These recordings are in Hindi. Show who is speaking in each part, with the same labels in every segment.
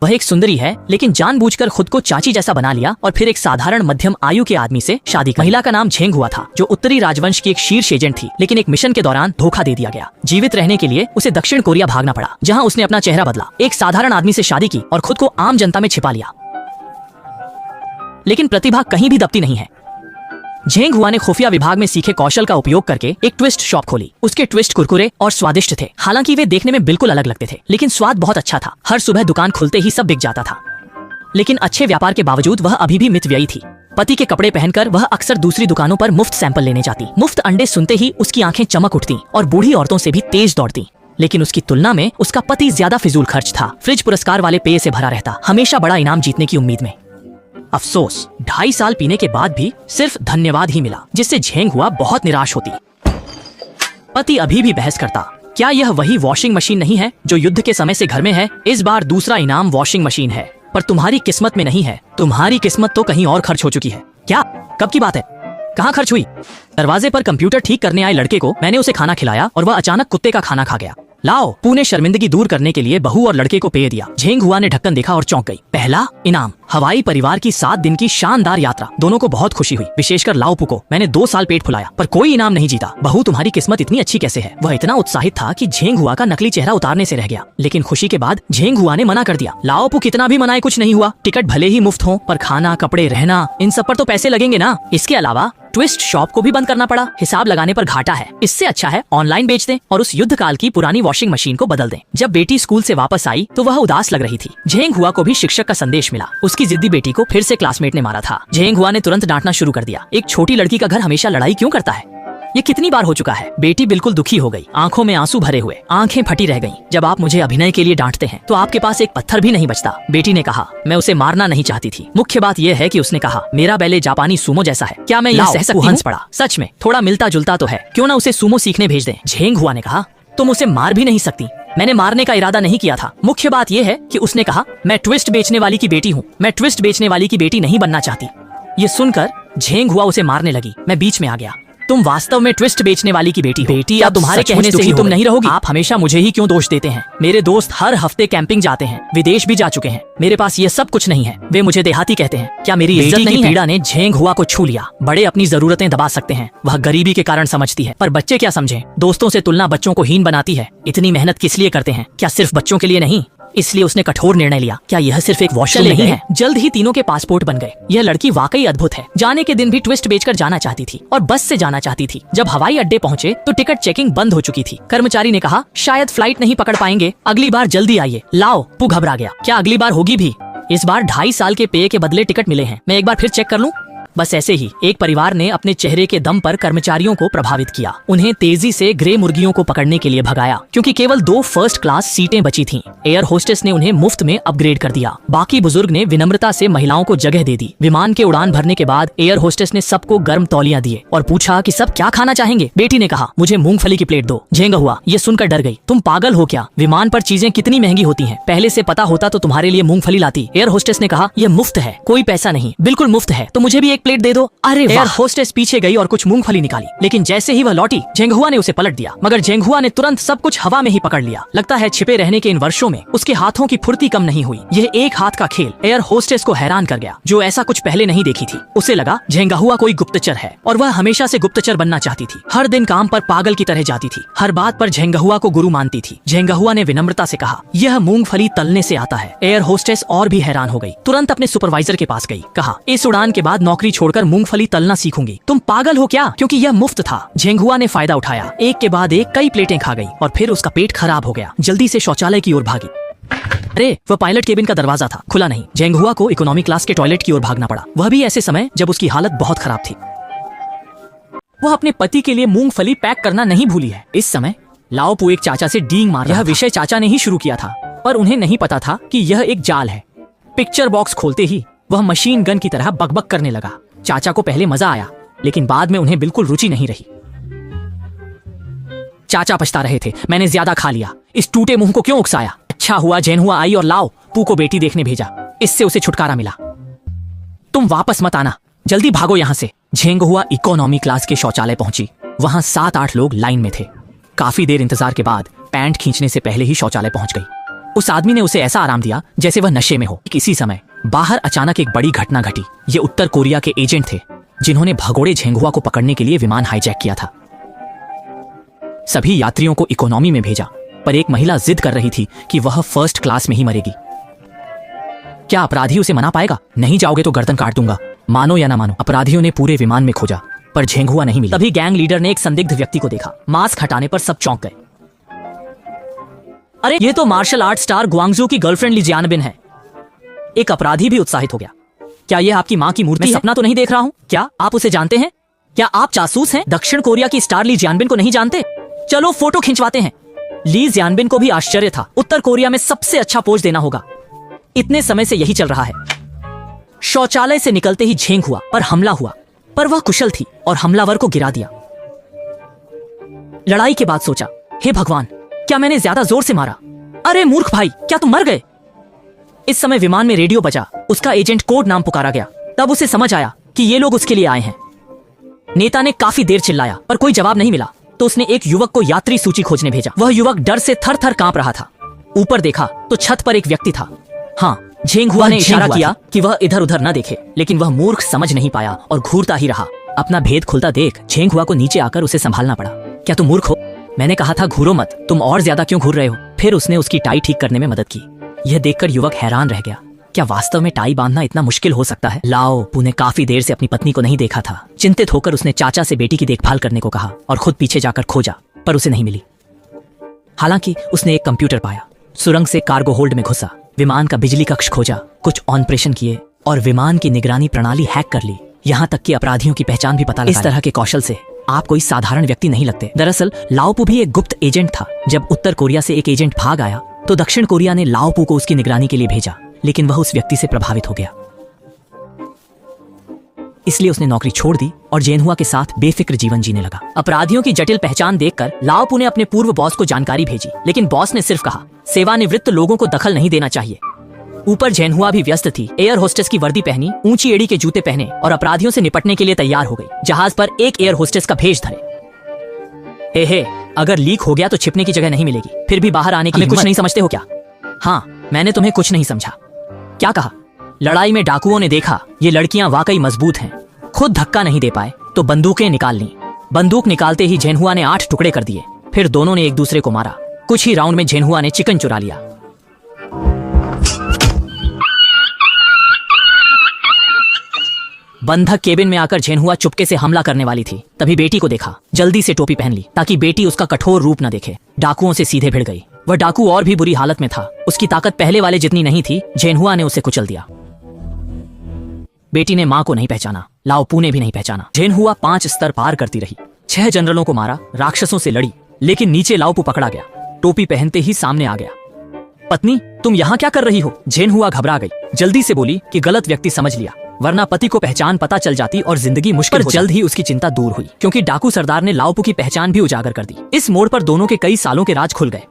Speaker 1: वह एक सुंदरी है, लेकिन जानबूझकर खुद को चाची जैसा बना लिया और फिर एक साधारण मध्यम आयु के आदमी से शादी की। महिला का नाम झेंग हुआ था, जो उत्तरी राजवंश की एक शीर्ष एजेंट थी, लेकिन एक मिशन के दौरान धोखा दे दिया गया। जीवित रहने के लिए उसे दक्षिण कोरिया भागना पड़ा, जहाँ उसने अपना चेहरा बदला, एक साधारण आदमी से शादी की और खुद को आम जनता में छिपा लिया। लेकिन प्रतिभा कहीं भी दबती नहीं है। झेंग हुआ ने खुफिया विभाग में सीखे कौशल का उपयोग करके एक ट्विस्ट शॉप खोली। उसके ट्विस्ट कुरकुरे और स्वादिष्ट थे। हालांकि वे देखने में बिल्कुल अलग लगते थे, लेकिन स्वाद बहुत अच्छा था। हर सुबह दुकान खुलते ही सब बिक जाता था। लेकिन अच्छे व्यापार के बावजूद वह अभी भी मितव्ययी थी। पति के कपड़े पहनकर वह अक्सर दूसरी दुकानों पर मुफ्त सैंपल लेने जाती। मुफ्त अंडे सुनते ही उसकी आंखें चमक उठती और बूढ़ी औरतों से भी तेज दौड़ती। लेकिन उसकी तुलना में उसका पति ज्यादा फिजूल खर्च था। फ्रिज पुरस्कार वाले पेय से भरा रहता, हमेशा बड़ा इनाम जीतने की उम्मीद में। अफसोस, 2.5 साल पीने के बाद भी सिर्फ धन्यवाद ही मिला, जिससे झेंग हुआ बहुत निराश होती। पति अभी भी बहस करता, क्या यह वही वॉशिंग मशीन नहीं है जो युद्ध के समय से घर में है? इस बार दूसरा इनाम वॉशिंग मशीन है, पर तुम्हारी किस्मत में नहीं है। तुम्हारी किस्मत तो कहीं और खर्च हो चुकी है। क्या? कब की बात है? कहाँ खर्च हुई? दरवाजे पर कंप्यूटर ठीक करने आए लड़के को मैंने उसे खाना खिलाया और वह अचानक कुत्ते का खाना खा गया। लाओ, पू ने शर्मिंदगी दूर करने के लिए बहू और लड़के को पेय दिया। झेंग हुआ ने ढक्कन देखा और चौंक गई। पहला इनाम, हवाई परिवार की 7 दिन की शानदार यात्रा। दोनों को बहुत खुशी हुई, विशेषकर लाओ पू को। मैंने 2 साल पेट फुलाया, पर कोई इनाम नहीं जीता। बहू, तुम्हारी किस्मत इतनी अच्छी कैसे है? वह इतना उत्साहित था कि झेंग हुआ का नकली चेहरा उतारने से रह गया। लेकिन खुशी के बाद झेंग हुआ ने मना कर दिया। लाओ पू कितना भी मनाए कुछ नहीं हुआ। टिकट भले ही मुफ्त हो, पर खाना, कपड़े, रहना, इन सब पर तो पैसे लगेंगे ना। इसके अलावा ट्विस्ट शॉप को भी बंद करना पड़ा। हिसाब लगाने पर घाटा है। इससे अच्छा है ऑनलाइन बेच दें और उस युद्ध काल की पुरानी वॉशिंग मशीन को बदल दें। जब बेटी स्कूल से वापस आई तो वह उदास लग रही थी। झेंग हुआ को भी शिक्षक का संदेश मिला। उसकी जिद्दी बेटी को फिर से क्लासमेट ने मारा था। झेंग हुआ ने तुरंत डांटना शुरू कर दिया। एक छोटी लड़की का घर हमेशा लड़ाई क्यों करता है? ये कितनी बार हो चुका है? बेटी बिल्कुल दुखी हो गई, आंखों में आंसू भरे हुए, आंखें फटी रह गईं। जब आप मुझे अभिनय के लिए डांटते हैं तो आपके पास एक पत्थर भी नहीं बचता। बेटी ने कहा, मैं उसे मारना नहीं चाहती थी। मुख्य बात यह है कि उसने कहा, मेरा बैले जापानी सूमो जैसा है, क्या मैं यह सह सकती हूं? हंस पड़ा। सच में थोड़ा मिलता जुलता तो है, क्यों ना उसे सूमो सीखने भेज दें? झेंग हुआ ने कहा, तुम उसे मार भी नहीं सकती। मैंने मारने का इरादा नहीं किया था। मुख्य बात यह है कि उसने कहा, मैं ट्विस्ट बेचने वाली की बेटी हूँ, मैं ट्विस्ट बेचने वाली की बेटी नहीं बनना चाहती। ये सुनकर झेंग हुआ उसे मारने लगी। मैं बीच में आ गया। तुम वास्तव में ट्विस्ट बेचने वाली की बेटी हो। बेटी, अब तुम्हारे कहने से ही तुम नहीं रहोगी। आप हमेशा मुझे ही क्यों दोष देते हैं? मेरे दोस्त हर हफ्ते कैंपिंग जाते हैं, विदेश भी जा चुके हैं। मेरे पास ये सब कुछ नहीं है। वे मुझे देहाती कहते हैं। क्या मेरी इज्जत नहीं है? पीड़ा ने झेंग हुआ को छू लिया। बड़े अपनी जरूरतें दबा सकते हैं, वह गरीबी के कारण समझती है, पर बच्चे क्या समझें? दोस्तों से तुलना बच्चों को हीन बनाती है। इतनी मेहनत किस लिए करते हैं? क्या सिर्फ बच्चों के लिए नहीं? इसलिए उसने कठोर निर्णय लिया। क्या यह सिर्फ एक वॉशरूम नहीं है? जल्द ही तीनों के पासपोर्ट बन गए। यह लड़की वाकई अद्भुत है। जाने के दिन भी ट्विस्ट बेचकर जाना चाहती थी और बस से जाना चाहती थी। जब हवाई अड्डे पहुंचे तो टिकट चेकिंग बंद हो चुकी थी। कर्मचारी ने कहा, शायद फ्लाइट नहीं पकड़ पाएंगे, अगली बार जल्दी आइए। लाओ पू घबरा गया। क्या अगली बार होगी भी? इस बार 2.5 साल के पेय के बदले टिकट मिले हैं। मैं एक बार फिर चेक कर लूं? बस ऐसे ही एक परिवार ने अपने चेहरे के दम पर कर्मचारियों को प्रभावित किया। उन्हें तेजी से ग्रे मुर्गियों को पकड़ने के लिए भगाया, क्योंकि केवल 2 फर्स्ट क्लास सीटें बची थीं। एयर होस्टेस ने उन्हें मुफ्त में अपग्रेड कर दिया। बाकी बुजुर्ग ने विनम्रता से महिलाओं को जगह दे दी। विमान के उड़ान भरने के बाद एयर होस्टेस ने सबको गर्म तौलियां दिए और पूछा कि सब क्या खाना चाहेंगे। बेटी ने कहा, मुझे मूंगफली की प्लेट दो। झेंग हुआ ये सुनकर डर गई। तुम पागल हो क्या? विमान पर चीजें कितनी महंगी होती हैं। पहले से पता होता तो तुम्हारे लिए मूंगफली लाती। एयर होस्टेस ने कहा, यह मुफ्त है, कोई पैसा नहीं, बिल्कुल मुफ्त है, तो मुझे भी एक प्लेट दे दो। अरे एयर होस्टेस पीछे गई और कुछ मूंगफली निकाली, लेकिन जैसे ही वह लौटी झेंग हुआ ने उसे पलट दिया। मगर झेंग हुआ ने तुरंत सब कुछ हवा में ही पकड़ लिया। लगता है छिपे रहने के इन वर्षों में उसके हाथों की फुर्ती कम नहीं हुई। यह एक हाथ का खेल एयर होस्टेस को हैरान कर गया, जो ऐसा कुछ पहले नहीं देखी थी। उसे लगा झेंग हुआ कोई गुप्तचर है और वह हमेशा से गुप्तचर बनना चाहती थी। हर दिन काम पर पागल की तरह जाती थी, हर बात पर झेंग हुआ को गुरु मानती थी। झेंग हुआ ने विनम्रता से कहा, यह मूंगफली तलने से आता है। एयर होस्टेस और भी हैरान हो गई। तुरंत अपने सुपरवाइजर के पास गई, कहा, इस उड़ान के बाद नौकरी छोड़कर मूंगफली तलना सीखूंगी। तुम पागल हो क्या? क्योंकि यह मुफ्त था। झेंग हुआ ने फायदा उठाया, एक के बाद एक कई प्लेटें खा गई और फिर उसका पेट खराब हो गया। जल्दी से शौचालय की ओर भागी। अरे वह पायलट केबिन का दरवाजा था, खुला नहीं। झेंग हुआ को इकोनॉमी क्लास के टॉयलेट की ओर भागना पड़ा, वह भी ऐसे समय जब उसकी हालत बहुत खराब थी। वह अपने पति के लिए मूंगफली पैक करना नहीं भूली है। इस समय लाओ पू एक चाचा से डींग मार रहा था। यह विषय चाचा ने ही शुरू किया था, पर उन्हें नहीं पता था कि यह एक जाल है। पिक्चर बॉक्स खोलते ही वह मशीन गन की तरह बकबक करने लगा। चाचा को पहले मजा आया, लेकिन बाद में उन्हें बिल्कुल रुचि नहीं रही। चाचा पछता रहे थे, मैंने ज्यादा खा लिया, इस टूटे मुंह को क्यों उकसाया। अच्छा हुआ झेंग हुआ आई और लाओ पू को बेटी देखने भेजा, इससे उसे छुटकारा मिला। तुम वापस मत आना, जल्दी भागो यहाँ से। झेंग हुआ इकोनॉमी क्लास के शौचालय पहुंची। वहां 7-8 लोग लाइन में थे। काफी देर इंतजार के बाद पैंट खींचने से पहले ही शौचालय पहुंच गई। उस आदमी ने उसे ऐसा आराम दिया जैसे वह नशे में हो। इसी समय बाहर अचानक एक बड़ी घटना घटी। ये उत्तर कोरिया के एजेंट थे जिन्होंने भगोड़े झेंगुआ को पकड़ने के लिए विमान हाईजैक किया था। सभी यात्रियों को इकोनॉमी में भेजा, पर एक महिला जिद कर रही थी कि वह फर्स्ट क्लास में ही मरेगी। क्या अपराधी उसे मना पाएगा? नहीं जाओगे तो गर्दन काट दूंगा। मानो या ना मानो, अपराधियों ने पूरे विमान में खोजा पर झेंगुआ नहीं मिला। तभी गैंग लीडर ने एक संदिग्ध व्यक्ति को देखा। मास्क हटाने पर सब चौंक गए। अरे ये तो मार्शल आर्ट स्टार ग्वांगजू की गर्लफ्रेंड ली जियानबिन है। एक अपराधी भी उत्साहित हो गया। क्या यह आपकी मां की मूर्ति है? सपना तो नहीं देख रहा हूं। क्या आप उसे जानते हैं? क्या आप जासूस हैं? दक्षिण कोरिया की स्टार ली जियानबिन को नहीं जानते? चलो फोटो खिंचवाते हैं। ली जियानबिन को भी आश्चर्य था। उत्तर कोरिया में सबसे अच्छा पोज देना होगा। इतने समय से यही चल रहा है। शौचालय से निकलते ही झेंग हुआ पर हमला हुआ, पर वह कुशल थी और हमलावर को गिरा दिया। लड़ाई के बाद सोचा, हे भगवान, क्या मैंने ज्यादा जोर से मारा? अरे मूर्ख भाई, क्या तुम मर गए? इस समय विमान में रेडियो बजा। उसका एजेंट कोड नाम पुकारा गया। तब उसे समझ आया कि ये लोग उसके लिए आए हैं। नेता ने काफी देर चिल्लाया पर कोई जवाब नहीं मिला, तो उसने एक युवक को यात्री सूची खोजने भेजा। वह युवक डर से थर थर कांप रहा था। ऊपर देखा तो छत पर एक व्यक्ति था। हाँ, झेंगहुआ ने इशारा किया कि वह इधर उधर न देखे, लेकिन वह मूर्ख समझ नहीं पाया और घूरता ही रहा। अपना भेद खुलता देख झेंगहुआ को नीचे आकर उसे संभालना पड़ा। क्या तुम मूर्ख हो? मैंने कहा था घूरो मत, तुम और ज्यादा क्यों घूर रहे हो? फिर उसने उसकी टाई ठीक करने में मदद की। यह देखकर युवक हैरान रह गया। क्या वास्तव में टाई बांधना इतना मुश्किल हो सकता है? लाओ पू ने काफी देर से अपनी पत्नी को नहीं देखा था। चिंतित होकर उसने चाचा से बेटी की देखभाल करने को कहा और खुद पीछे जाकर खोजा, पर उसे नहीं मिली। हालांकि उसने एक कंप्यूटर पाया। सुरंग से कार्गो होल्ड में घुसा, विमान का बिजली कक्ष खोजा, कुछ ऑपरेशन किए और विमान की निगरानी प्रणाली हैक कर ली। यहाँ तक कि अपराधियों की पहचान भी पता लगा। इस तरह के कौशल से आप कोई साधारण व्यक्ति नहीं लगते। दरअसल लाओपू भी एक गुप्त एजेंट था। जब उत्तर कोरिया से एक एजेंट भाग आया तो दक्षिण कोरिया ने लाओपू को उसकी निगरानी के लिए भेजा, लेकिन वह उस व्यक्ति से प्रभावित हो गया। इसलिए उसने नौकरी छोड़ दी और जेनहुआ के साथ बेफिक्र जीवन जीने लगा। अपराधियों की जटिल पहचान देखकर लाओपू ने अपने पूर्व बॉस को जानकारी भेजी, लेकिन बॉस ने सिर्फ कहा, सेवानिवृत्त लोगों को दखल नहीं देना चाहिए। ऊपर जेनहुआ भी व्यस्त थी। एयर होस्टेस की वर्दी पहनी, ऊंची एड़ी के जूते पहने और अपराधियों से निपटने के लिए तैयार हो गई। जहाज पर एक एयर होस्टेस का भेष धरे। हे, अगर लीक हो गया तो छिपने की जगह नहीं मिलेगी। फिर भी बाहर आने के लिए कुछ नहीं समझते हो क्या? हाँ, मैंने तुम्हें कुछ नहीं समझा। क्या कहा? लड़ाई में डाकुओं ने देखा ये लड़कियां वाकई मजबूत हैं। खुद धक्का नहीं दे पाए तो बंदूकें निकाल ली। बंदूक निकालते ही झेनहुआ ने 8 टुकड़े कर दिए। फिर दोनों ने एक दूसरे को मारा। कुछ ही राउंड में झेनहुआ ने चिकन चुरा लिया। बंधक केबिन में आकर झेनहुआ चुपके से हमला करने वाली थी। तभी बेटी को देखा। जल्दी से टोपी पहन ली ताकि बेटी उसका कठोर रूप न देखे। डाकुओं से सीधे भिड़ गई। वह डाकू और भी बुरी हालत में था। उसकी ताकत पहले वाले जितनी नहीं थी। झेनहुआ ने उसे कुचल दिया। बेटी ने मां को नहीं पहचाना, लाओपू ने भी नहीं पहचाना। झेनहुआ 5 स्तर पार करती रही। 6 जनरलों को मारा, राक्षसों से लड़ी, लेकिन नीचे लाओपू पकड़ा गया। टोपी पहनते ही सामने आ गया। पत्नी, तुम यहाँ क्या कर रही हो? झेनहुआ घबरा गई। जल्दी से बोली कि गलत व्यक्ति समझ लिया, वरना पति को पहचान पता चल जाती और जिंदगी मुश्किल हो जाती। जल्द ही उसकी चिंता दूर हुई, क्योंकि डाकू सरदार ने लाओपू की पहचान भी उजागर कर दी। इस मोड़ पर दोनों के कई सालों के राज खुल गए।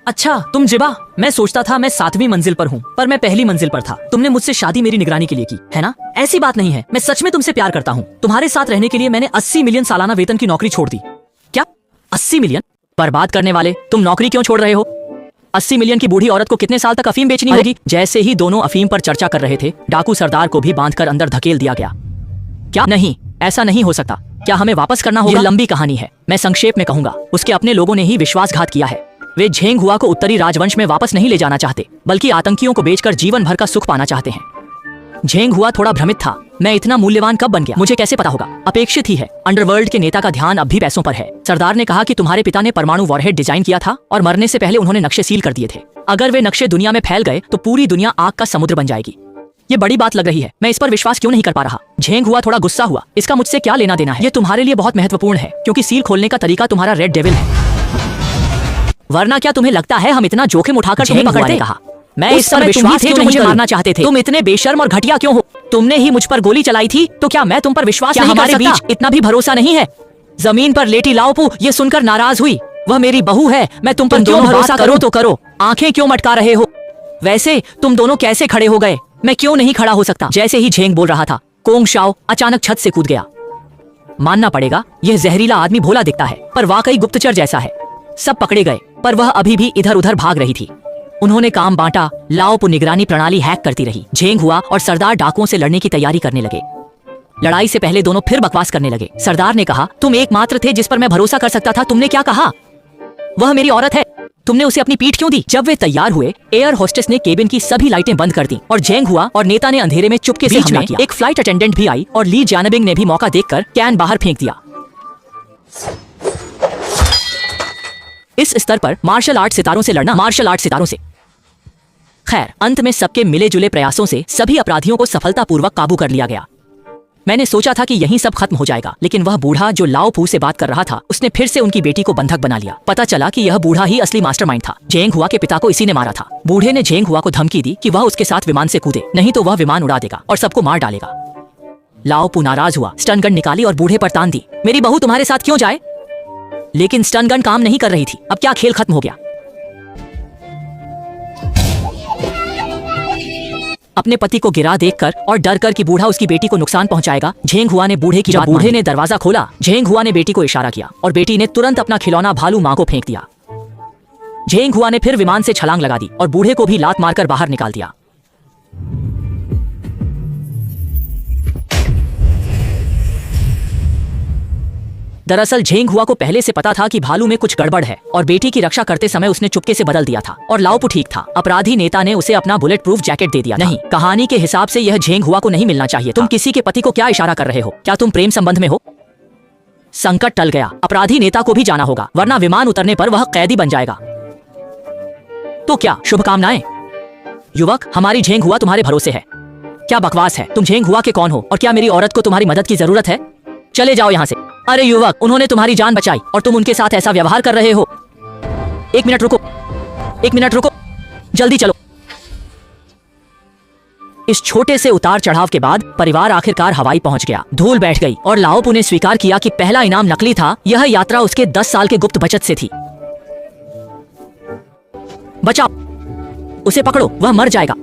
Speaker 1: अच्छा, तुम जिबा, मैं सोचता था मैं 7वीं मंजिल पर हूँ, पर मैं पहली मंजिल पर था। तुमने मुझसे शादी मेरी निगरानी के लिए की, है ना? ऐसी बात नहीं है, मैं सच में तुमसे प्यार करता हूँ। तुम्हारे साथ रहने के लिए मैंने 80 मिलियन सालाना वेतन की नौकरी छोड़ दी। क्या 80 मिलियन? बर्बाद करने वाले, तुम नौकरी क्यों छोड़ रहे हो? 80 मिलियन की बूढ़ी औरत को कितने साल तक अफीम बेचनी होगी? जैसे ही दोनों अफीम पर चर्चा कर रहे थे, डाकू सरदार को भी बांधकर अंदर धकेल दिया गया। क्या? नहीं, ऐसा नहीं हो सकता। क्या हमें वापस करना होगा? यह लंबी कहानी है, मैं संक्षेप में कहूंगा। उसके अपने लोगों ने ही विश्वासघात किया है। वे झेंगहुआ को उत्तरी राजवंश में वापस नहीं ले जाना चाहते, बल्कि आतंकियों को बेचकर जीवन भर का सुख पाना चाहते हैं। झेंगहुआ थोड़ा भ्रमित था। मैं इतना मूल्यवान कब बन गया? मुझे कैसे पता होगा? अपेक्षित ही है। अंडरवर्ल्ड के नेता का ध्यान अब भी पैसों पर है। सरदार ने कहा कि तुम्हारे पिता ने परमाणु वॉरहेड डिजाइन किया था और मरने से पहले उन्होंने नक्शे सील कर दिए थे। अगर वे नक्शे दुनिया में फैल गए तो पूरी दुनिया आग का समुद्र बन जाएगी। ये बड़ी बात लग रही है। मैं इस पर विश्वास क्यों नहीं कर पा रहा? झेंगहुआ थोड़ा गुस्सा हुआ। इसका मुझसे क्या लेना देना है? ये तुम्हारे लिए बहुत महत्वपूर्ण है, क्योंकि सील खोलने का तरीका तुम्हारा रेड डेविल है। वरना क्या तुम्हें लगता है हम इतना जोखिम उठाकर तुम्हें पकड़ते? कहा, मैं इस पर विश्वास क्यों मुझे मारना चाहते थे? तुम इतने बेशर्म और घटिया क्यों हो? तुमने ही मुझ पर गोली चलाई थी, तो क्या मैं तुम पर विश्वास नहीं कर सकता? हमारे बीच इतना भी भरोसा नहीं है? जमीन पर लेटी लाओपू ये सुनकर नाराज हुई। वह मेरी बहू है, मैं तुम पर क्यों भरोसा करूं तो करो। आंखें क्यों मटका रहे हो? वैसे तुम दोनों कैसे खड़े हो गए? मैं क्यों नहीं खड़ा हो सकता? जैसे ही झेंग बोल रहा था, कोंग शाओ अचानक छत से कूद गया। मानना पड़ेगा, यह जहरीला आदमी भोला दिखता है, पर वाकई गुप्तचर जैसा है। सब पकड़े गए, पर वह अभी भी इधर उधर भाग रही थी। उन्होंने काम बांटा। लाओपु निगरानी प्रणाली हैक करती रही। झेंग हुआ और सरदार डाकुओं से लड़ने की तैयारी करने लगे। लड़ाई से पहले दोनों फिर बकवास करने लगे। सरदार ने कहा, तुम एकमात्र थे जिस पर मैं भरोसा कर सकता था। तुमने क्या कहा? वह मेरी औरत है। तुमने उसे अपनी पीठ क्यों दी? जब वे तैयार हुए, एयर होस्टेस ने केबिन की सभी लाइटें बंद कर दी और झेंग हुआ और नेता ने अंधेरे में चुपके से हमला किया। एक फ्लाइट अटेंडेंट भी आई और ली जानबिंग ने भी मौका देखकर कैन बाहर फेंक दिया। इस स्तर पर मार्शल आर्ट सितारों से लड़ना, मार्शल आर्ट सितारों से। खैर, अंत में सबके मिले जुले प्रयासों से सभी अपराधियों को सफलतापूर्वक काबू कर लिया गया। मैंने सोचा था कि यहीं सब खत्म हो जाएगा, लेकिन वह बूढ़ा जो लाओपू से बात कर रहा था, उसने फिर से उनकी बेटी को बंधक बना लिया। पता चला कि यह बूढ़ा ही असली मास्टरमाइंड था। झेंग हुआ के पिता को इसी ने मारा था। बूढ़े ने झेंग हुआ को धमकी दी कि वह उसके साथ विमान से कूदे, नहीं तो वह विमान उड़ा देगा और सबको मार डालेगा। लाओपू नाराज हुआ, स्टन गन निकाली और बूढ़े पर तान दी। मेरी बहू तुम्हारे साथ क्यों जाए? लेकिन स्टन गन काम नहीं कर रही थी। अब क्या, खेल खत्म हो गया। अपने पति को गिरा देखकर और डर कर कि बूढ़ा उसकी बेटी को नुकसान पहुंचाएगा, झेंग हुआ ने बूढ़े की बात मानी। बूढ़े ने दरवाजा खोला, झेंग हुआ ने बेटी को इशारा किया और बेटी ने तुरंत अपना खिलौना भालू मां को फेंक दिया। झेंग हुआ ने फिर विमान से छलांग लगा दी और बूढ़े को भी लात मारकर बाहर निकाल दिया। दरअसल झेंग हुआ को पहले से पता था कि भालू में कुछ गड़बड़ है और बेटी की रक्षा करते समय उसने चुपके से बदल दिया था और लाओपू ठीक था। अपराधी नेता ने उसे अपना बुलेट प्रूफ जैकेट दे दिया। नहीं, कहानी के हिसाब से यह झेंग हुआ को नहीं मिलना चाहिए। तुम किसी के पति को क्या इशारा कर रहे हो? क्या तुम प्रेम संबंध में हो? संकट टल गया। अपराधी नेता को भी जाना होगा, वरना विमान उतरने पर वह कैदी बन जाएगा। तो क्या, शुभकामनाएं। युवक, हमारी झेंग हुआ तुम्हारे भरोसे है। क्या बकवास है? तुम झेंग हुआ के कौन हो और क्या मेरी औरत को तुम्हारी मदद की जरूरत है? चले जाओ यहाँ से। अरे युवक, उन्होंने तुम्हारी जान बचाई और तुम उनके साथ ऐसा व्यवहार कर रहे हो। एक मिनट रुको, एक मिनट रुको, जल्दी चलो। इस छोटे से उतार चढ़ाव के बाद परिवार आखिरकार हवाई पहुंच गया। धूल बैठ गई और लाओपू ने स्वीकार किया कि पहला इनाम नकली था। यह यात्रा उसके 10 साल के गुप्त बचत से थी। बचाओ, उसे पकड़ो, वह मर जाएगा।